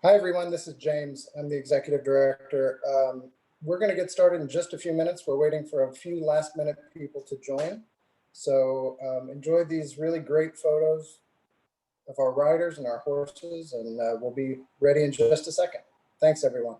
Hi, everyone. This is James. I'm the executive director. We're going to get started in just a few minutes. We're waiting for a few last-minute people to join. So enjoy these really great photos of our riders and our horses, and we'll be ready in just a second. Thanks, everyone.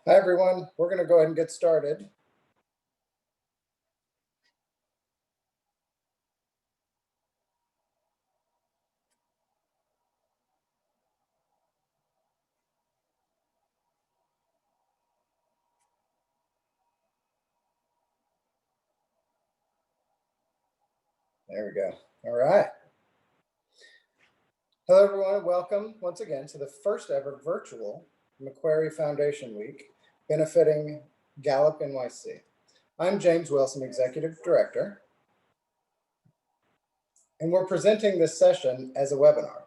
Hi, everyone. We're going to go ahead and get started. There we go. All right. Hello, everyone. Welcome once again to the first ever virtual Macquarie Foundation Week benefiting GallopNYC. I'm James Wilson, Executive Director, and we're presenting this session as a webinar.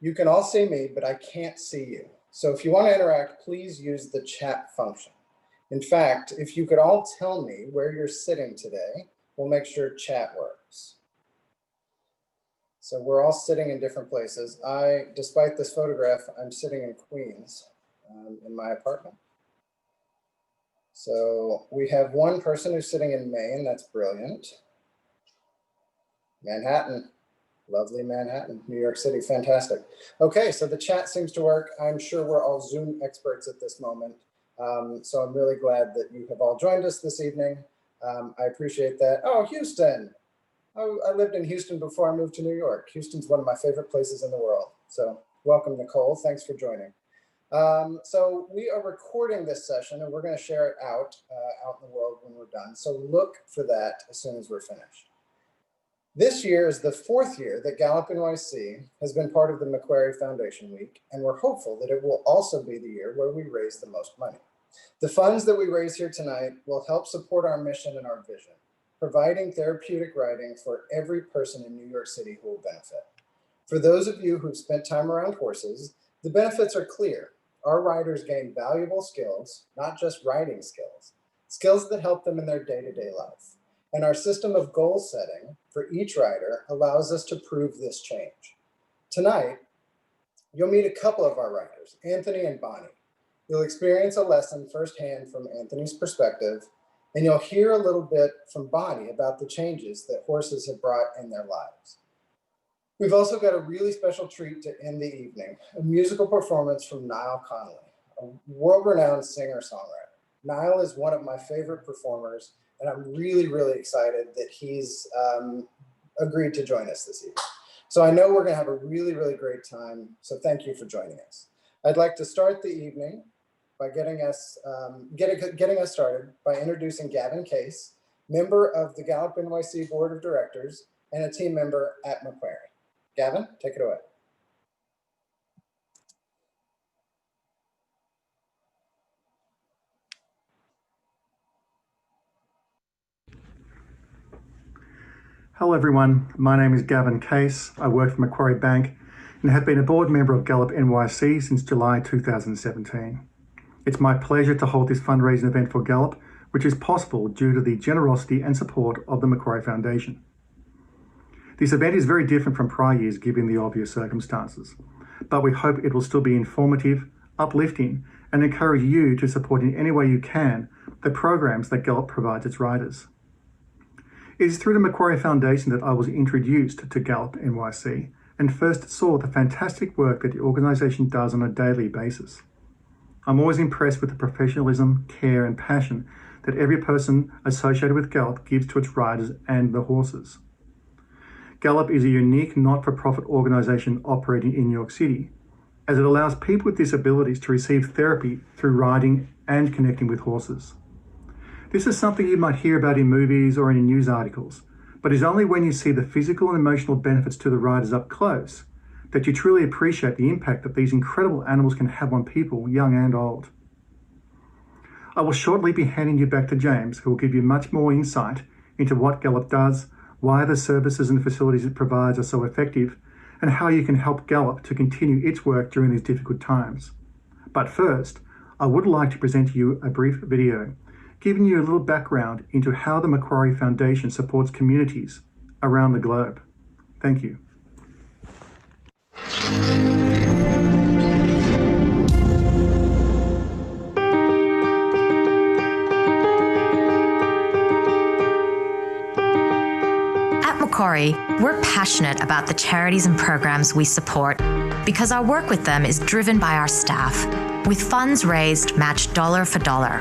You can all see me, but I can't see you. So if you want to interact, please use the chat function. In fact, if you could all tell me where you're sitting today, we'll make sure chat works. So we're all sitting in different places. Despite this photograph, I'm sitting in Queens in my apartment. So we have one person who's sitting in Maine. That's brilliant. Manhattan, lovely Manhattan. New York City, fantastic. Okay, so the chat seems to work. I'm sure we're all Zoom experts at this moment. So I'm really glad that you have all joined us this evening. I appreciate that. Oh, Houston. I lived in Houston before I moved to New York. Houston's one of my favorite places in the world. So welcome, Nicole. Thanks for joining. So we are recording this session and we're going to share it out in the world when we're done. So look for that as soon as we're finished. This year is the fourth year that GallopNYC has been part of the Macquarie Foundation Week, and we're hopeful that it will also be the year where we raise the most money. The funds that we raise here tonight will help support our mission and our vision, providing therapeutic riding for every person in New York City who will benefit. For those of you who've spent time around horses, the benefits are clear. Our riders gain valuable skills, not just riding skills, skills that help them in their day-to-day life. And our system of goal setting for each rider allows us to prove this change. Tonight, You'll meet a couple of our writers, Anthony and Bonnie. You'll experience a lesson firsthand from Anthony's perspective, and you'll hear a little bit from Bonnie about the changes that horses have brought in their lives. We've also got a really special treat to end the evening, a musical performance from Niall Connolly, a world-renowned singer-songwriter. Niall is one of my favorite performers, and I'm really, really excited that he's agreed to join us this evening. So I know we're gonna have a really, really great time, so thank you for joining us. I'd like to start the evening by getting us started by introducing Gavin Case, member of the GallopNYC Board of Directors and a team member at Macquarie. Gavin, take it away. Hello everyone, my name is Gavin Case. I work for Macquarie Bank and have been a board member of GallopNYC since July 2017. It's my pleasure to hold this fundraising event for Gallop, which is possible due to the generosity and support of the Macquarie Foundation. This event is very different from prior years given the obvious circumstances, but we hope it will still be informative, uplifting, and encourage you to support in any way you can the programs that Gallop provides its riders. It is through the Macquarie Foundation that I was introduced to GallopNYC and first saw the fantastic work that the organisation does on a daily basis. I'm always impressed with the professionalism, care and passion that every person associated with Gallop gives to its riders and the horses. Gallop is a unique not-for-profit organisation operating in New York City, as it allows people with disabilities to receive therapy through riding and connecting with horses. This is something you might hear about in movies or in news articles, but it's only when you see the physical and emotional benefits to the riders up close that you truly appreciate the impact that these incredible animals can have on people, young and old. I will shortly be handing you back to James, who will give you much more insight into what Gallop does, why the services and facilities it provides are so effective, and how you can help Gallop to continue its work during these difficult times. But first, I would like to present to you a brief video giving you a little background into how the Macquarie Foundation supports communities around the globe. Thank you. At Macquarie, we're passionate about the charities and programs we support because our work with them is driven by our staff, with funds raised matched dollar for dollar.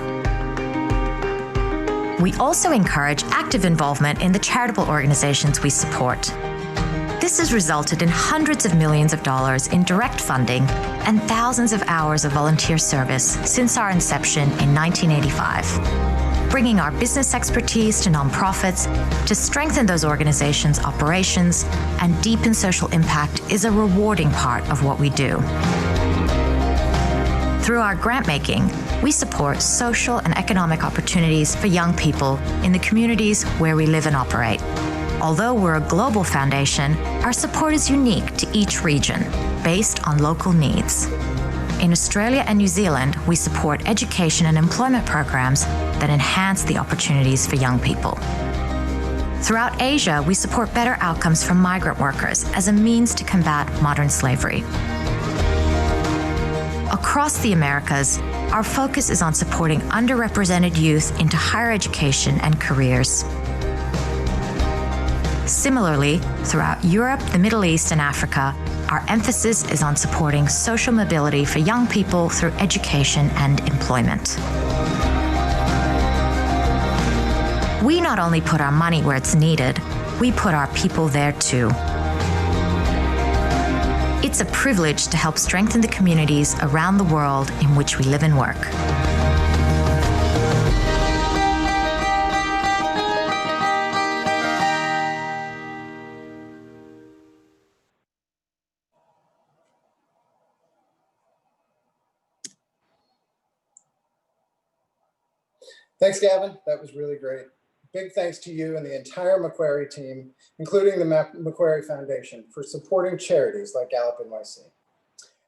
We also encourage active involvement in the charitable organizations we support. This has resulted in hundreds of millions of dollars in direct funding and thousands of hours of volunteer service since our inception in 1985. Bringing our business expertise to nonprofits to strengthen those organizations' operations and deepen social impact is a rewarding part of what we do. Through our grant making, we support social and economic opportunities for young people in the communities where we live and operate. Although we're a global foundation, our support is unique to each region, based on local needs. In Australia and New Zealand, we support education and employment programs that enhance the opportunities for young people. Throughout Asia, we support better outcomes for migrant workers as a means to combat modern slavery. Across the Americas, our focus is on supporting underrepresented youth into higher education and careers. Similarly, throughout Europe, the Middle East, and Africa, our emphasis is on supporting social mobility for young people through education and employment. We not only put our money where it's needed, we put our people there too. It's a privilege to help strengthen the communities around the world in which we live and work. Thanks, Gavin. That was really great. Big thanks to you and the entire Macquarie team, including the Macquarie Foundation, for supporting charities like GallopNYC.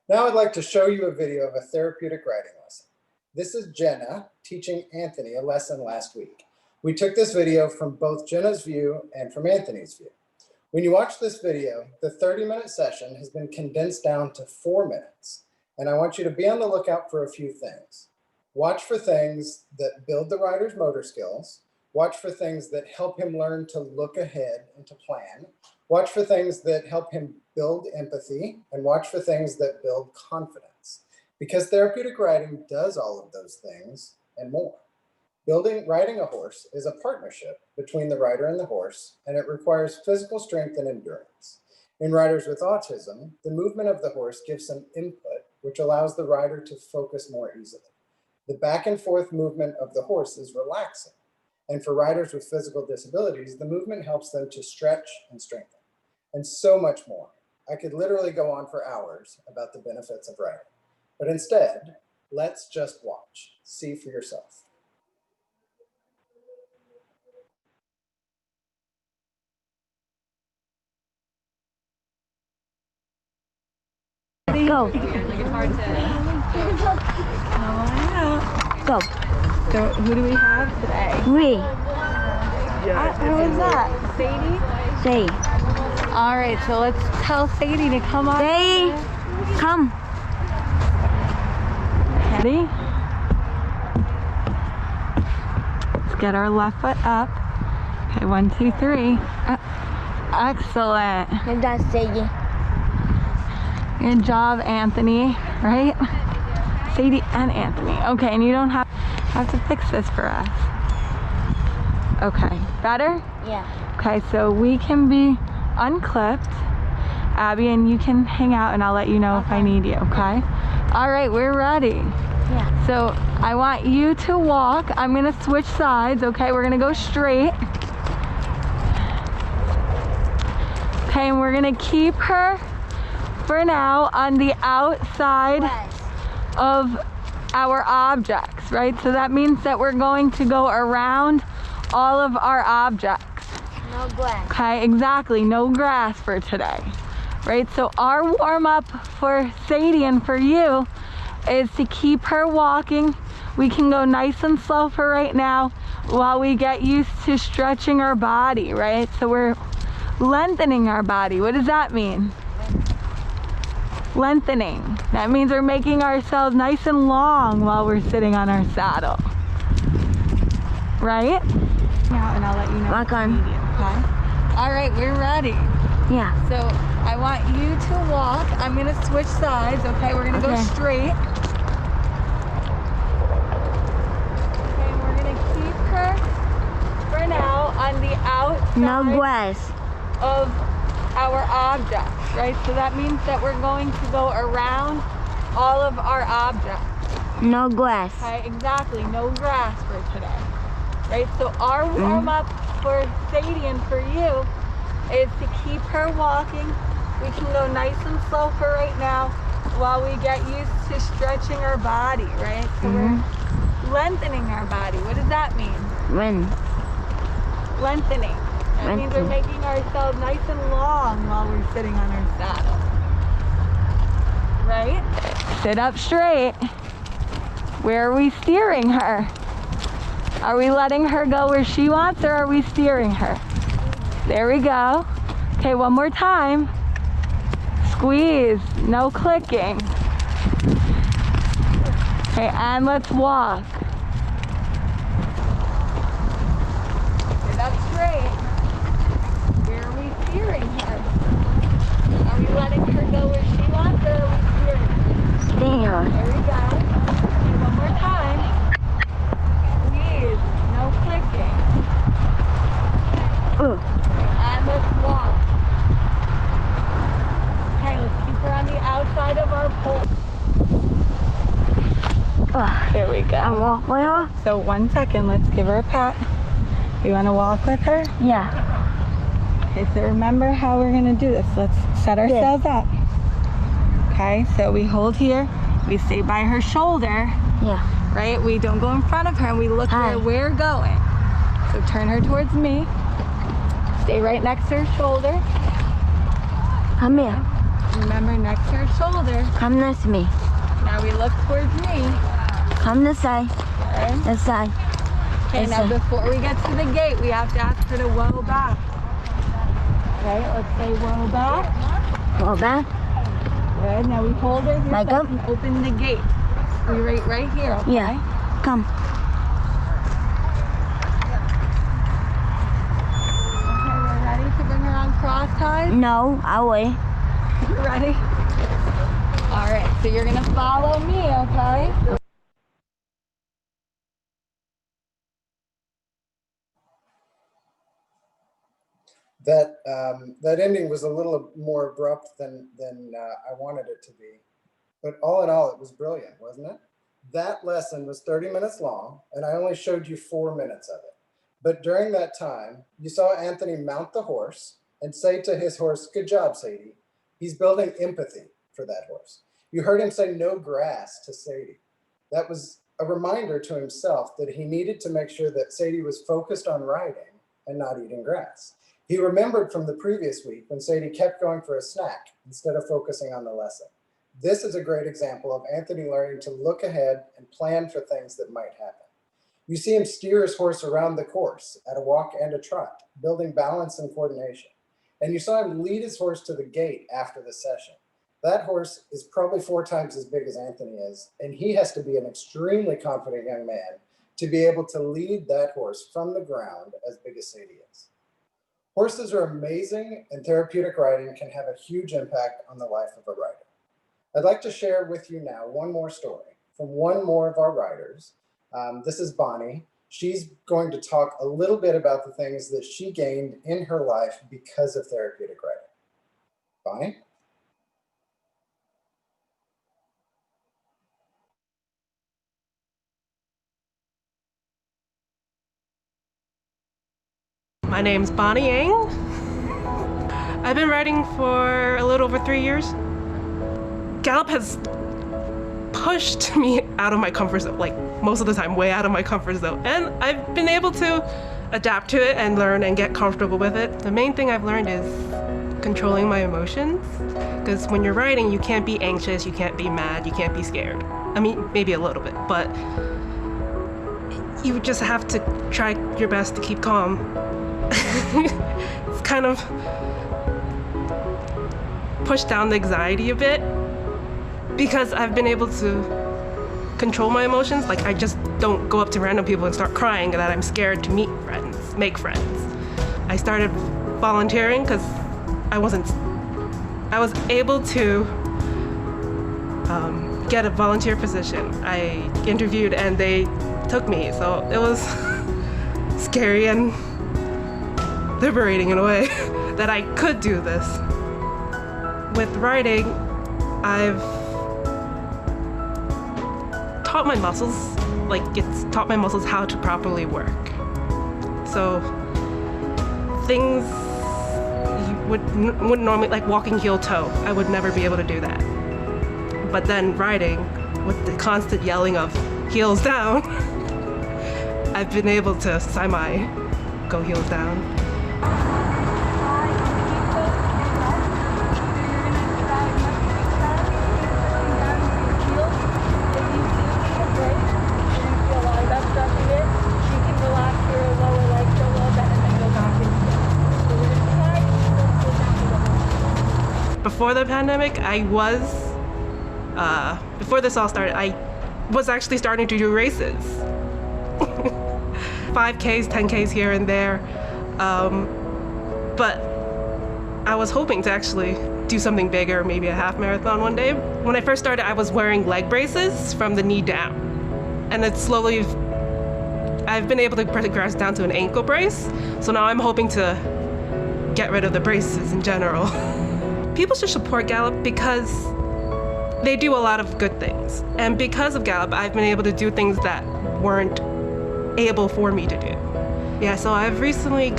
Now I'd like to show you a video of a therapeutic writing lesson. This is Jenna teaching Anthony a lesson last week. We took this video from both Jenna's view and from Anthony's view. When you watch this video, the 30-minute session has been condensed down to 4 minutes, and I want you to be on the lookout for a few things. Watch for things that build the rider's motor skills. Watch for things that help him learn to look ahead and to plan. Watch for things that help him build empathy, and watch for things that build confidence. Because therapeutic riding does all of those things and more. Riding a horse is a partnership between the rider and the horse, and it requires physical strength and endurance. In riders with autism, the movement of the horse gives some input, which allows the rider to focus more easily. The back and forth movement of the horse is relaxing. And for riders with physical disabilities, the movement helps them to stretch and strengthen, and so much more. I could literally go on for hours about the benefits of riding, but instead, let's just watch, see for yourself. Go. Go. So who do we have today? We. Who is that? Sadie? Say. All right, so let's tell Sadie to come on. Say. Come. Ready? Let's get our left foot up. Okay, 1, 2, 3. Excellent. And that's Sadie. Good job, Anthony. Right? Sadie and Anthony. Okay, and you don't have to fix this for us. Okay, better? Yeah. Okay, so we can be unclipped, Abby, and you can hang out and I'll let you know if I need you, okay? All right, we're ready. Yeah. So I want you to walk. I'm gonna switch sides, okay? We're gonna go straight. Okay, and we're gonna keep her for now on the outside of our objects, right? So that means that we're going to go around all of our objects. No grass. Okay, exactly, no grass for today, right? So our warm-up for Sadie and for you is to keep her walking. We can go nice and slow for right now while we get used to stretching our body, right? So we're lengthening our body. What does that mean? Lengthening. That means we're making ourselves nice and long while we're sitting on our saddle. Right? Yeah, and I'll let you know. Walk on. Okay? All right, we're ready. Yeah. So I want you to walk. I'm gonna switch sides, okay? We're gonna go straight. Okay, and we're gonna keep her for now on the outside No grass. of our objects, right? So that means that we're going to go around all of our objects. No grass. Okay, exactly, no grass for today. Right, so our warm-up for Sadie and for you is to keep her walking. We can go nice and slow for right now while we get used to stretching our body, right? So we're lengthening our body. What does that mean? When? Lengthening. That means we're making ourselves nice and long while we're sitting on our saddle. Right? Sit up straight. Where are we steering her? Are we letting her go where she wants, or are we steering her? There we go. Okay, one more time. Squeeze, no clicking. Okay, and let's walk. Sit up straight. Where are we steering her? Are we letting her go where she wants, or are we steering her? Stay on. There we go. Okay, one more time. Squeeze, no clicking. Ooh. And let's walk. Okay, let's keep her on the outside of our pole. There we go. I walk with her? So 1 second, let's give her a pat. You want to walk with her? Yeah. Okay, so remember how we're going to do this. Let's set ourselves up. Okay, so we hold here. We stay by her shoulder. Yeah. Right? We don't go in front of her and we look where we're going. So turn her towards me. Stay right next to her shoulder. Come here. Remember, next to her shoulder. Come next to me. Now we look towards me. Come this side. Okay? This side. Okay, This now side. before we get to the gate, we have to ask her to whoa back. Okay, let's say roll back. Roll back. Good. Now we hold it here Like so I up? can open the gate. We right here, okay? Yeah. Come. Okay, we're ready to bring her on cross ties. No, I'll wait. You ready? All right, so you're gonna follow me, okay? That ending was a little more abrupt than I wanted it to be. But all in all, it was brilliant, wasn't it? That lesson was 30 minutes long, and I only showed you 4 minutes of it. But during that time, you saw Anthony mount the horse and say to his horse, "Good job, Sadie." He's building empathy for that horse. You heard him say "no grass" to Sadie. That was a reminder to himself that he needed to make sure that Sadie was focused on riding and not eating grass. He remembered from the previous week when Sadie kept going for a snack instead of focusing on the lesson. This is a great example of Anthony learning to look ahead and plan for things that might happen. You see him steer his horse around the course at a walk and a trot, building balance and coordination. And you saw him lead his horse to the gate after the session. That horse is probably 4 times as big as Anthony is, and he has to be an extremely confident young man to be able to lead that horse from the ground as big as Sadie is. Horses are amazing, and therapeutic riding can have a huge impact on the life of a rider. I'd like to share with you now one more story from one more of our riders. This is Bonnie. She's going to talk a little bit about the things that she gained in her life because of therapeutic riding. Bonnie? My name's Bonnie Yang. I've been riding for a little over 3 years. Gallop has pushed me out of my comfort zone, like most of the time, way out of my comfort zone. And I've been able to adapt to it and learn and get comfortable with it. The main thing I've learned is controlling my emotions. Because when you're riding, you can't be anxious, you can't be mad, you can't be scared. I mean, maybe a little bit, but you just have to try your best to keep calm. It's kind of pushed down the anxiety a bit because I've been able to control my emotions. Like, I just don't go up to random people and start crying that I'm scared to meet friends, make friends. I started volunteering because I was able to get a volunteer position. I interviewed and they took me, so it was scary and liberating in a way that I could do this. With riding, I've taught my muscles, it's taught my muscles how to properly work. So things you wouldn't normally, like walking heel toe, I would never be able to do that. But then riding, with the constant yelling of heels down, I've been able to go heels down. Before the pandemic, before this all started, I was actually starting to do races. 5Ks, 10Ks here and there. But I was hoping to actually do something bigger, maybe a half marathon one day. When I first started, I was wearing leg braces from the knee down. And it's slowly, I've been able to progress down to an ankle brace. So now I'm hoping to get rid of the braces in general. People should support Gallop because they do a lot of good things. And because of Gallop, I've been able to do things that weren't able for me to do. Yeah, so I've recently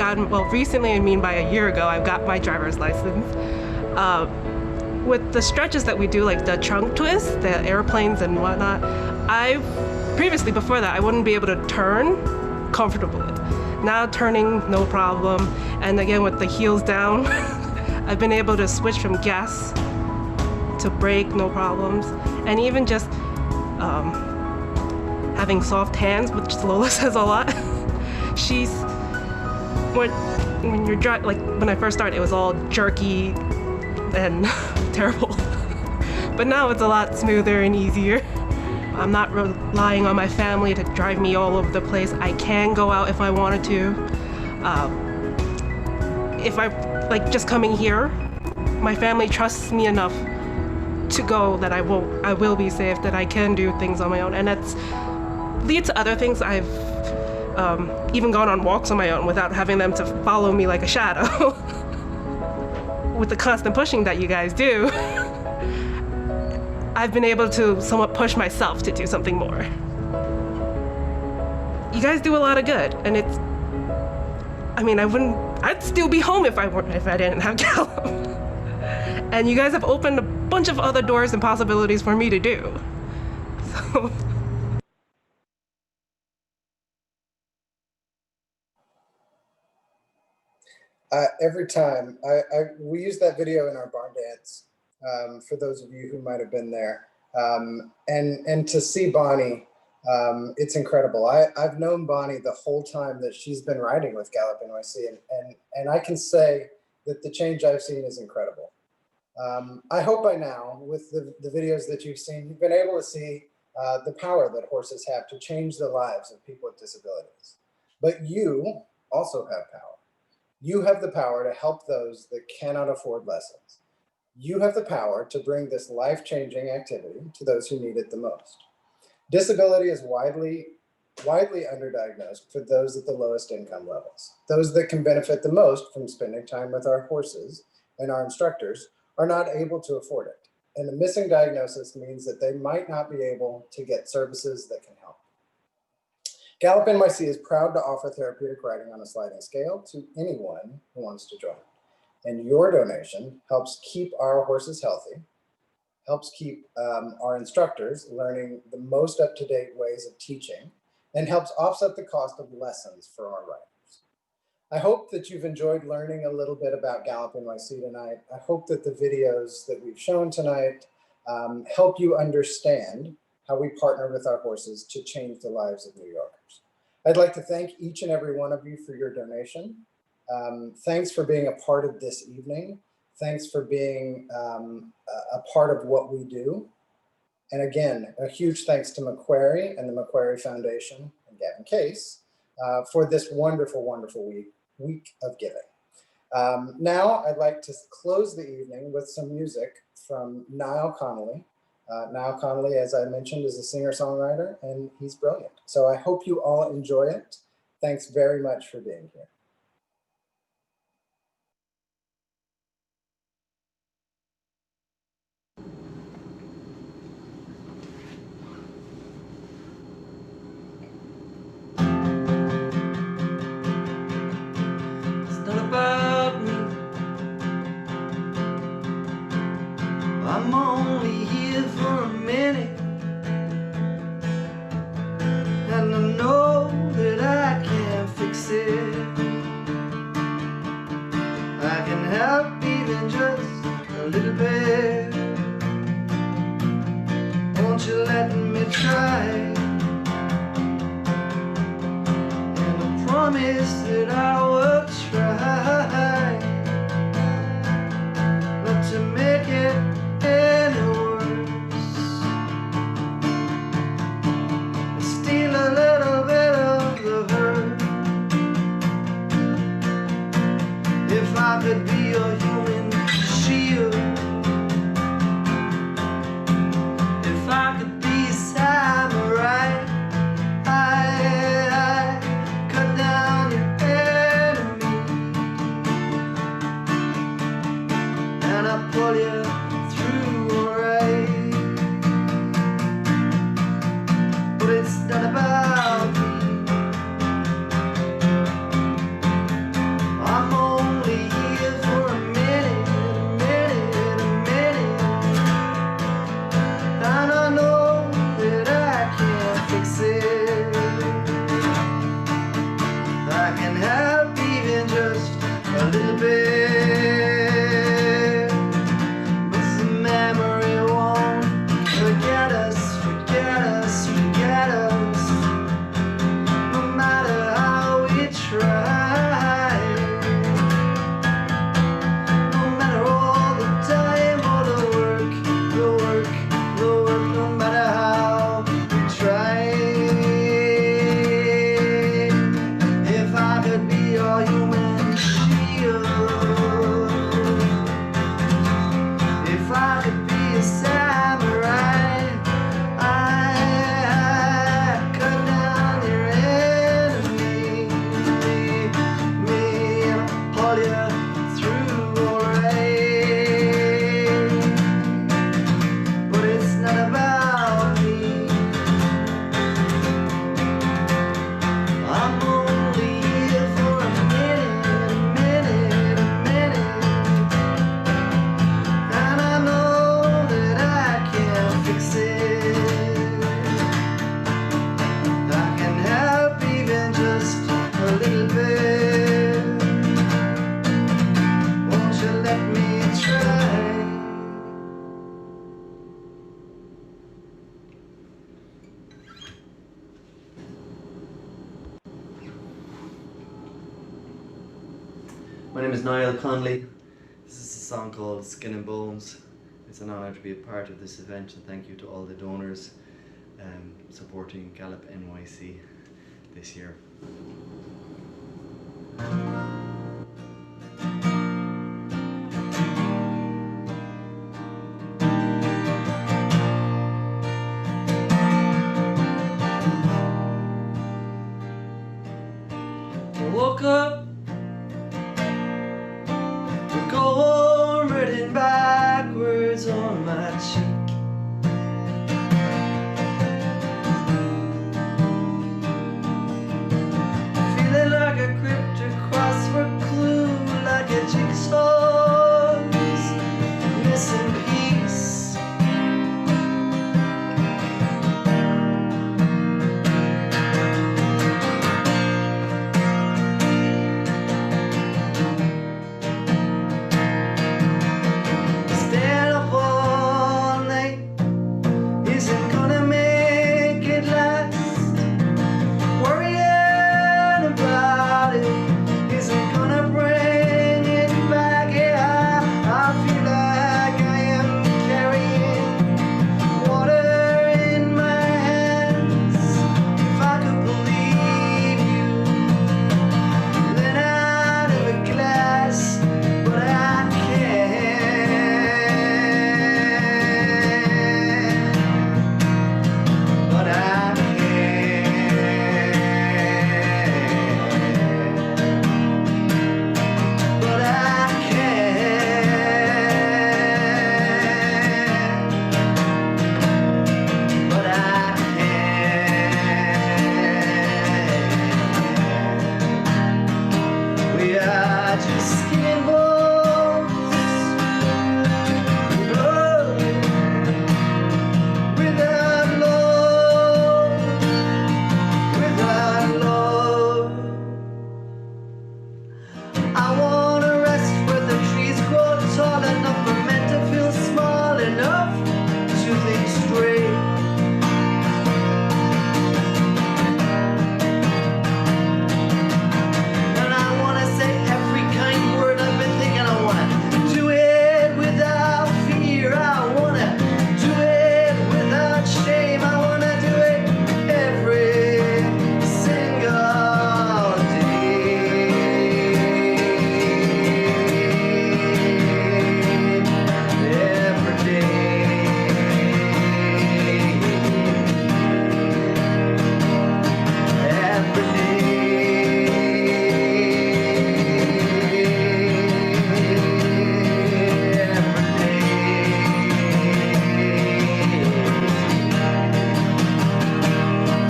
recently I mean by a year ago, I've got my driver's license. With the stretches that we do, like the trunk twist, the airplanes and whatnot, previously before that, I wouldn't be able to turn comfortably. Now turning, no problem. And again, with the heels down, I've been able to switch from gas to brake, no problems. And even just having soft hands, which Lola says a lot. when you're like when I first started, it was all jerky and terrible. But now it's a lot smoother and easier. I'm not relying on my family to drive me all over the place. I can go out if I wanted to. If I like just coming here, my family trusts me enough to go that I will be safe, that I can do things on my own, and that's leads to other things. I've even gone on walks on my own without having them to follow me like a shadow. With the constant pushing that you guys do, I've been able to somewhat push myself to do something more. You guys do a lot of good, and it's, I mean, I'd still be home if I didn't have Gallup. And you guys have opened a bunch of other doors and possibilities for me to do. So. Every time, we use that video in our barn dance, for those of you who might have been there. And to see Bonnie, it's incredible. I've known Bonnie the whole time that she's been riding with GallopNYC, and I can say that the change I've seen is incredible. I hope by now, with the videos that you've seen, you've been able to see the power that horses have to change the lives of people with disabilities. But you also have power. You have the power to help those that cannot afford lessons. You have the power to bring this life-changing activity to those who need it the most. Disability is widely underdiagnosed for those at the lowest income levels. Those that can benefit the most from spending time with our horses and our instructors are not able to afford it. And the missing diagnosis means that they might not be able to get services that can help. GallopNYC is proud to offer therapeutic riding on a sliding scale to anyone who wants to join. And your donation helps keep our horses healthy, helps keep our instructors learning the most up-to-date ways of teaching, and helps offset the cost of lessons for our riders. I hope that you've enjoyed learning a little bit about GallopNYC tonight. I hope that the videos that we've shown tonight help you understand how we partner with our horses to change the lives of New Yorkers. I'd like to thank each and every one of you for your donation. Thanks for being a part of this evening. Thanks for being a part of what we do. And again, a huge thanks to Macquarie and the Macquarie Foundation and Gavin Case for this wonderful, wonderful week of giving. Now I'd like to close the evening with some music from Niall Connolly. Niall Connolly, as I mentioned, is a singer-songwriter, and he's brilliant. So I hope you all enjoy it. Thanks very much for being here. It's not about me. I'm only here for a minute, and I know that I can't fix it. I can help even just a little bit. Won't you let me try? And I promise that I will try not to make it any worse. Steal a little bit of the hurt. If I could be your human shield, if I could be a samurai, I cut down your enemy, and I pull you through alright. But it's not about me. I'm only here for a minute, and I know that I can't fix it. I can help even just a little bit, but the memory won't forget us, no matter how we try. My name is Niall Conley. This is a song called Skin and Bones. It's an honour to be a part of this event, and thank you to all the donors supporting GallopNYC this year. I woke up with gold written backwards on my cheek. Feeling like a cryptic crossword clue, like a jigsaw's missing piece. Stand up all night isn't gonna make it last. Worrying about it isn't gonna bring it back. Yeah, I feel like I am carrying water in my hands. If I could believe you, then out of a glass, but I can't. But I can't. But I can't. But I can't. We are just skin and bones, blood without love, without love. I wanna rest where the trees grow tall enough for men to feel small enough to think straight. And I wanna say every kind word I've been thinking. I wanna do it without fear. I wanna do it without shame. I wanna do it every single day. Every day. Every day.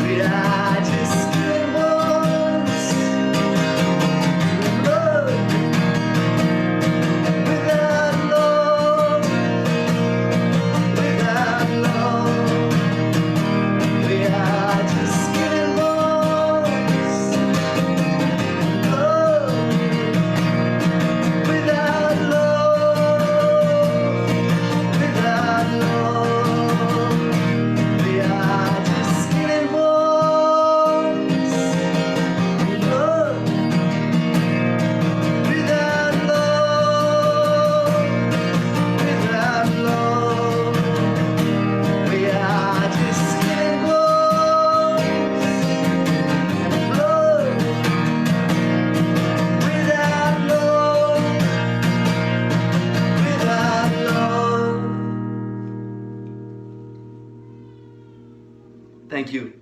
We are just skin and bones, blood without love, without love. We are just skin and bones, blood without love, without love. We are just skin and bones, blood without love, without love. We are just skin and bones, blood without love, without love. Thank you.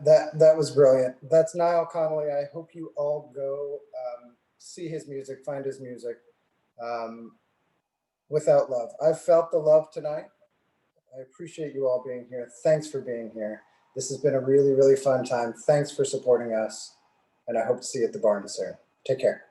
That was brilliant. That's Niall Connolly. I hope you all go see his music, find his music. Without love. I've felt the love tonight. I appreciate you all being here. Thanks for being here. This has been a really, really fun time. Thanks for supporting us. And I hope to see you at the barn soon. Take care.